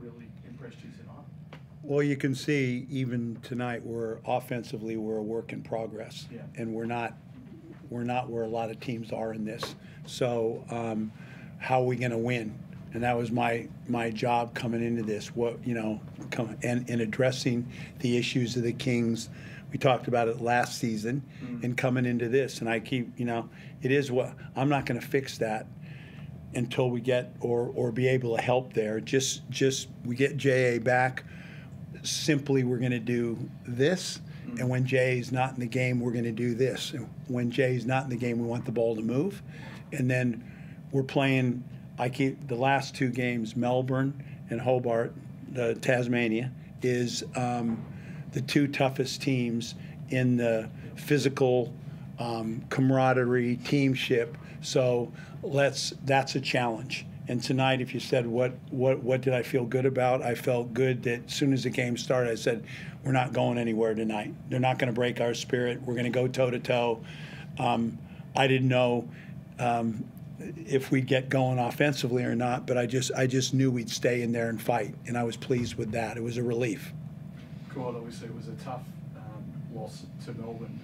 really impressed you tonight? Well, you can see even tonight we're offensively we're a work in progress, Yeah. and we're not where a lot of teams are in this. So how are we going to win? And that was my job coming into this. What and addressing the issues of the Kings. We talked about it last season, and coming into this, and I keep it is what I'm not going to fix that until we get or be able to help there. Just we get JA back. Simply, we're going to do this, and when Jay's not in the game, we're going to do this. And when Jay's not in the game, we want the ball to move, and then we're playing. I keep the last two games, Melbourne and Hobart, the Tasmania, is the two toughest teams in the physical camaraderie, teamship. So that's a challenge. And tonight, if you said what did I feel good about, I felt good that as soon as the game started, I said, we're not going anywhere tonight. They're not going to break our spirit. We're going to go toe-to-toe. I didn't know if we'd get going offensively or not, but I just knew we'd stay in there and fight, and I was pleased with that. It was a relief. Kouat, obviously, it was a tough loss to Melbourne,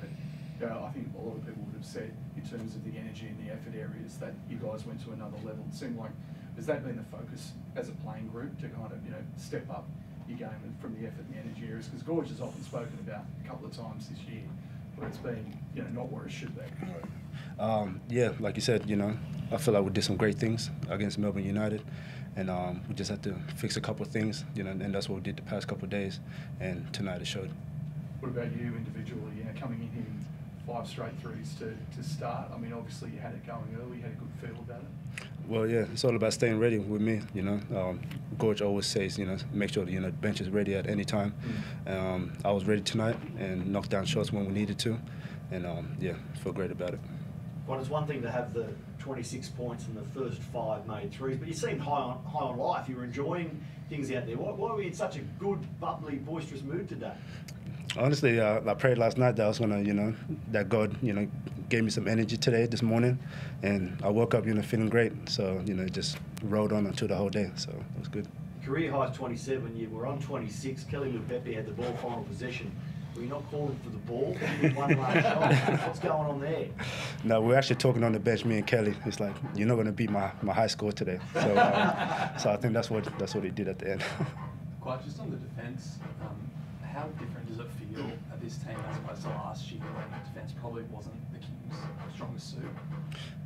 but I think a lot of people would have said in terms of the energy and the effort areas that you guys went to another level. It seemed like, has that been the focus as a playing group to kind of step up your game and from the effort and the energy areas? Because Gorge has often spoken about a couple of times this year where it's been not where it should be. Yeah, like you said, I feel like we did some great things against Melbourne United, and we just had to fix a couple of things, and that's what we did the past couple of days, and tonight it showed. What about you individually? Coming in hitting 5 straight threes to start. I mean, obviously you had it going early. You had a good feel about it. Well, yeah, it's all about staying ready with me. Gorge always says, make sure the bench is ready at any time. I was ready tonight and knocked down shots when we needed to, and yeah, feel great about it. Well, it's one thing to have the 26 points and the first 5 made threes, but you seemed high on life. You were enjoying things out there. Why were we in such a good, bubbly, boisterous mood today? Honestly, I prayed last night that I was gonna, that God, gave me some energy today, this morning, and I woke up, feeling great. So, it just rode on until the whole day. So it was good. Career high is 27. You were on 26. Kelly Lupepe had the ball final possession. Were you not calling for the ball with one last shot? What's going on there? No, we're actually talking on the bench, me and Kelly. He's like, you're not going to beat my high score today. So, so I think that's what he did at the end. Quite just on the defence, how different does it feel at this team as opposed to last year when defence probably wasn't the Kings' strongest suit?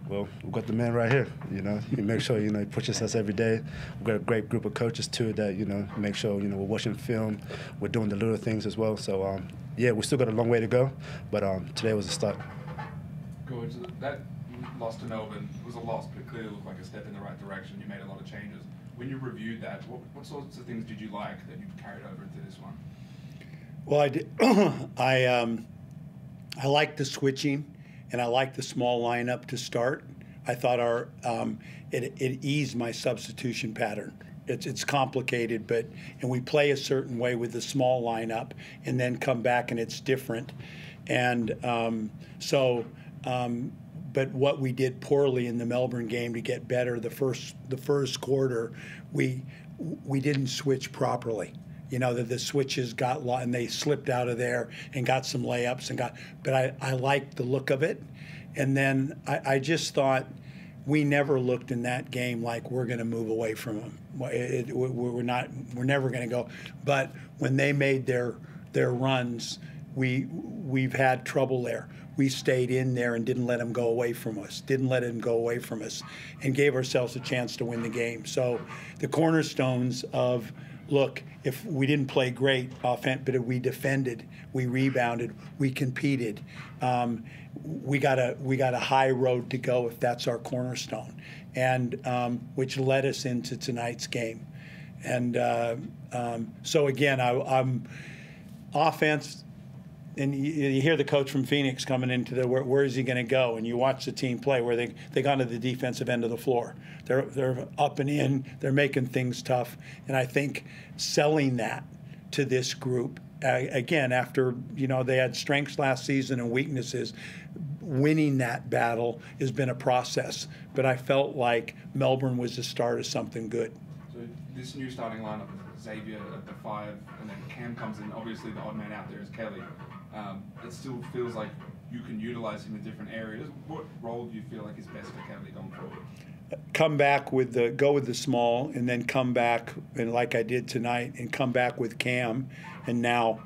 Well, we've got the man right here, He makes sure, he pushes us every day. We've got a great group of coaches, too, that, make sure, we're watching film. We're doing the little things as well. So, yeah, we still got a long way to go, but today was a start. Gorge, that loss to Melbourne was a loss, but it clearly looked like a step in the right direction. You made a lot of changes. When you reviewed that, what sorts of things did you like that you carried over into this one? Well, I did. I liked the switching, and I liked the small lineup to start. I thought it eased my substitution pattern. It's complicated, and we play a certain way with the small lineup, and then come back and it's different. And but what we did poorly in the Melbourne game to get better the first quarter, we didn't switch properly. That the switches got and they slipped out of there and got some layups but I liked the look of it. And then I just thought we never looked in that game like we're going to move away from them. We're never going to go. But when they made their runs, we've had trouble there. We stayed in there and didn't let them go away from us, and gave ourselves a chance to win the game. So the cornerstones of, look, if we didn't play great offense, but if we defended, we rebounded, we competed, we got a high road to go if that's our cornerstone, and which led us into tonight's game. And so again, I'm offense. And you hear the coach from Phoenix coming into where is he going to go? And you watch the team play where they got to the defensive end of the floor. They're up and in. They're making things tough. And I think selling that to this group again after they had strengths last season and weaknesses, winning that battle has been a process. But I felt like Melbourne was the start of something good. So this new starting lineup, Xavier at the 5, and then Cam comes in. Obviously, the odd man out there is Kelly. It still feels like you can utilize him in different areas. What role do you feel like is best for Kelly going forward? Come back with go with the small, and then come back, and like I did tonight, and come back with Cam, and now,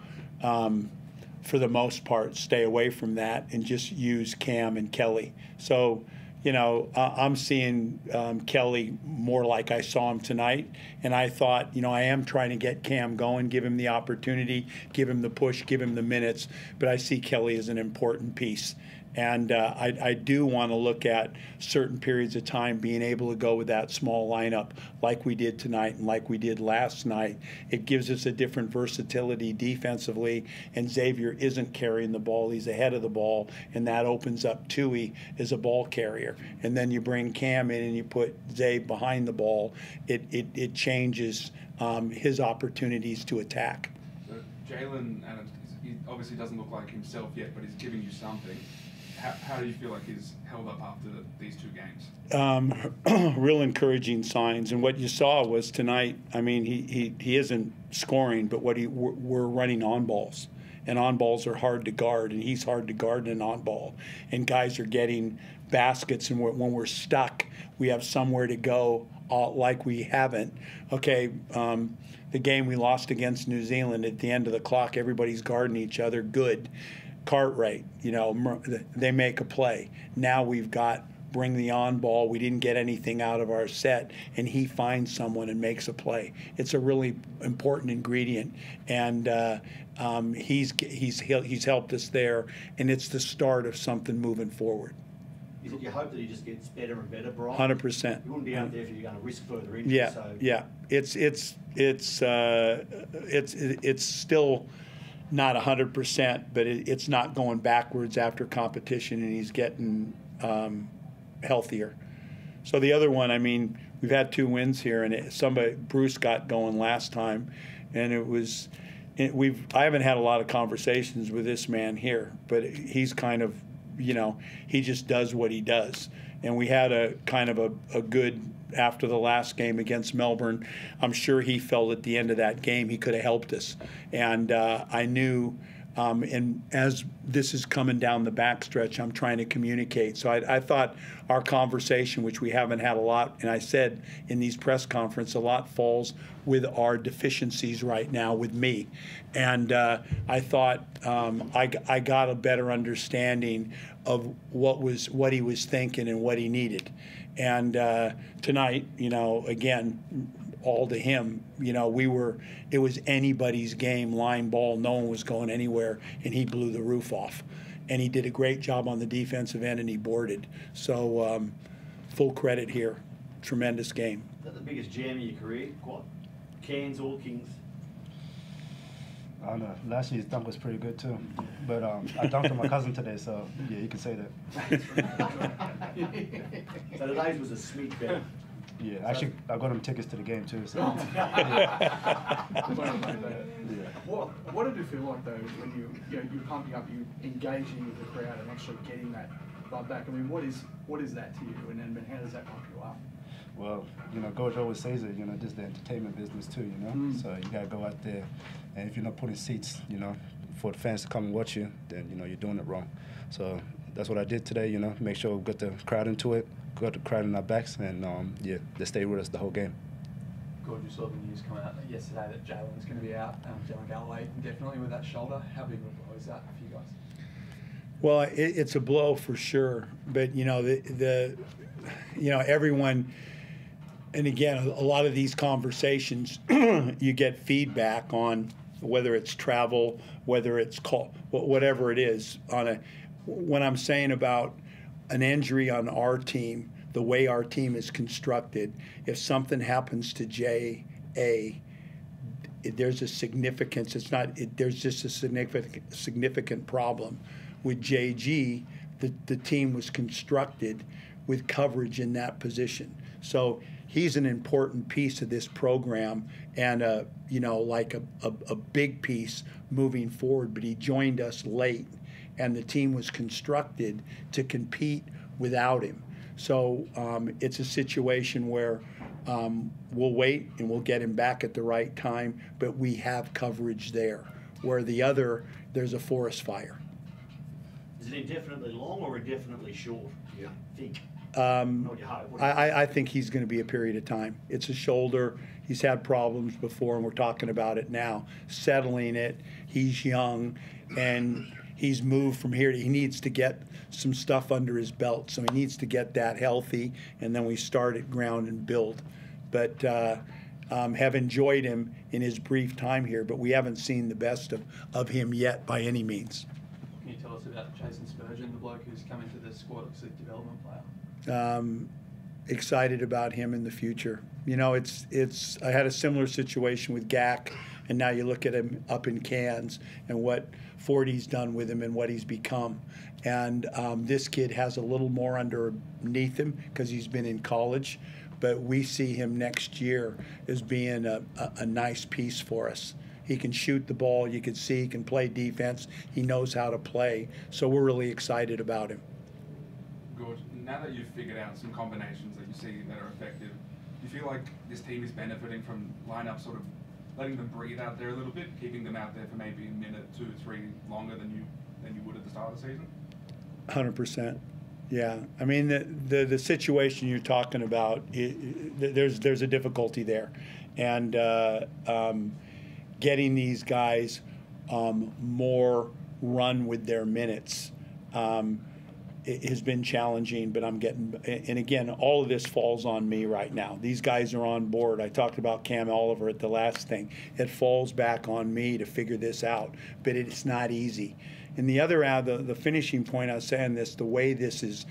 for the most part, stay away from that and just use Cam and Kelly. So, you know, I'm seeing Kelly more like I saw him tonight, and I thought, you know, I am trying to get Cam going, give him the opportunity, give him the push, give him the minutes, but I see Kelly as an important piece. And I do want to look at certain periods of time being able to go with that small lineup like we did tonight and like we did last night. It gives us a different versatility defensively, and Xavier isn't carrying the ball. He's ahead of the ball, and that opens up Tui as a ball carrier. And then you bring Cam in and you put Zabe behind the ball. It changes his opportunities to attack. So Jalen Adams, he obviously doesn't look like himself yet, but he's giving you something. How do you feel like he's held up after these 2 games? Real encouraging signs, and what you saw was tonight. I mean, he isn't scoring, but we're running on balls, and on balls are hard to guard, and he's hard to guard in an on ball, and guys are getting baskets, and when we're stuck, we have somewhere to go, like we haven't. Okay. The game we lost against New Zealand, at the end of the clock, everybody's guarding each other. Good. Cartwright, you know, they make a play. Now we've got bring the on ball. We didn't get anything out of our set, and he finds someone and makes a play. It's a really important ingredient, and he's helped us there, and it's the start of something moving forward. Is it your hope that he just gets better and better, Brian? 100%. You wouldn't be out there if you're going to risk further injury. Yeah, so. yeah. It's still not 100%, but it's not going backwards after competition, and he's getting healthier. So the other one, I mean, we've had 2 wins here, and Bruce got going last time, and I haven't had a lot of conversations with this man here, but he's kind of, you know, he just does what he does. And we had a kind of a good, after the last game against Melbourne, I'm sure he felt at the end of that game he could have helped us. And I knew, and as this is coming down the backstretch, I'm trying to communicate. So I thought our conversation, which we haven't had a lot, and I said in these press conferences, a lot falls with our deficiencies right now with me. And I thought I got a better understanding of what he was thinking and what he needed. And tonight, you know, again, all to him, you know, it was anybody's game, line ball, no one was going anywhere, and he blew the roof off. And he did a great job on the defensive end, and he boarded. So full credit here. Tremendous game. Is that the biggest jam of your career, Quad? Cairns or Kings? I don't know. Last year's dunk was pretty good too, but I dunked on my cousin today, so yeah, you can say that. So today's was a sweet bet. Yeah, actually, I got him tickets to the game too. So. What did it feel like though when you're pumping up, you engaging with the crowd and actually getting that right back? I mean, what is that to you, and how does that pump you up? Well, you know, Gorge always says it, you know, just the entertainment business too, you know. So you gotta go out there, and if you're not putting seats, you know, for the fans to come and watch you, then you know you're doing it wrong. So that's what I did today, you know, make sure we got the crowd into it, got the crowd in our backs, and yeah, they stayed with us the whole game. Gorge, you saw the news come out yesterday that Jalen's going to be out, Jalen Galloway, definitely with that shoulder. How big of a blow is that for you guys? Well, it's a blow for sure, but you know you know, everyone. And again, a lot of these conversations, you get feedback on whether it's travel, whether it's call, whatever it is. When I'm saying about an injury on our team, the way our team is constructed, if something happens to J.A., there's a significance. There's just a significant problem. With J.G., the team was constructed with coverage in that position. So he's an important piece of this program, and you know, like a big piece moving forward. But he joined us late, and the team was constructed to compete without him. So it's a situation where we'll wait and we'll get him back at the right time, but we have coverage there. Where the other, there's a forest fire. Is it indefinitely long or indefinitely short, do you think? Not your hope. I think he's going to be a period of time. It's a shoulder. He's had problems before, and we're talking about it now. Settling it. He's young, and he's moved from here. He needs to get some stuff under his belt, so he needs to get that healthy, and then we start at ground and build. But have enjoyed him in his brief time here, but we haven't seen the best of him yet by any means. Can you tell us about Jason Spurgeon, the bloke who's come into the squad as a development player? Excited about him in the future. You know, I had a similar situation with Gack, and now you look at him up in Cairns and what Forty's done with him and what he's become. And this kid has a little more underneath him because he's been in college, but we see him next year as being a nice piece for us. He can shoot the ball. You can see he can play defense. He knows how to play. So we're really excited about him. Good. Now that you've figured out some combinations that you see that are effective, do you feel like this team is benefiting from lineup sort of letting them breathe out there a little bit, keeping them out there for maybe a minute, 2 or 3 longer than you would at the start of the season? 100%. Yeah, I mean the situation you're talking about, there's a difficulty there, and getting these guys more run with their minutes it has been challenging. But I'm getting, and again, all of this falls on me right now. These guys are on board. I talked about Cam Oliver at the last thing. It falls back on me to figure this out, but it's not easy. And the other, the finishing point, I was saying this, the way this is,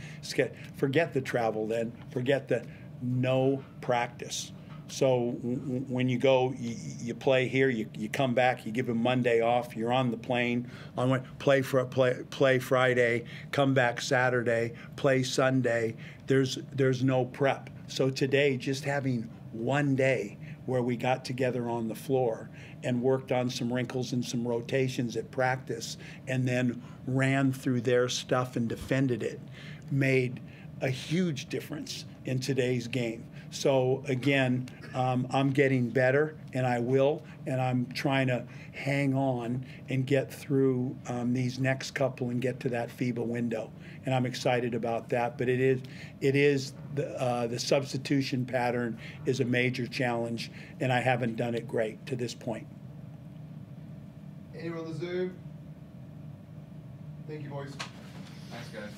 forget the travel then, forget the no practice. So when you go, you play here, you come back, you give them Monday off, you're on the plane, play Friday, come back Saturday, play Sunday, there's no prep. So today, just having one day where we got together on the floor and worked on some wrinkles and some rotations at practice and then ran through their stuff and defended it, made a huge difference in today's game. So again, I'm getting better, and I will, and I'm trying to hang on and get through these next couple and get to that FIBA window, and I'm excited about that. But it is the substitution pattern is a major challenge, and I haven't done it great to this point. Anyone on the Zoom? Thank you, boys. Thanks, guys.